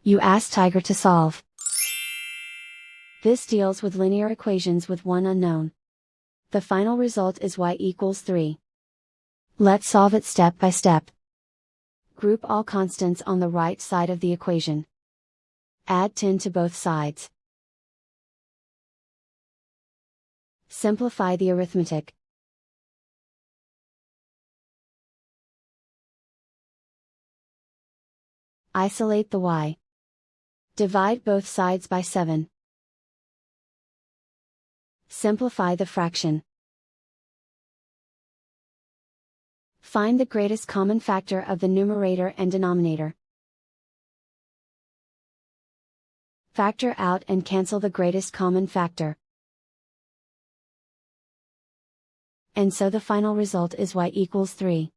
You ask Tiger to solve. This deals with linear equations with one unknown. The final result is y equals 3. Let's solve it step by step. Group all constants on the right side of the equation. Add 10 to both sides. Simplify the arithmetic. Isolate the y. Divide both sides by 7. Simplify the fraction. Find the greatest common factor of the numerator and denominator. Factor out and cancel the greatest common factor. And so the final result is y equals 3.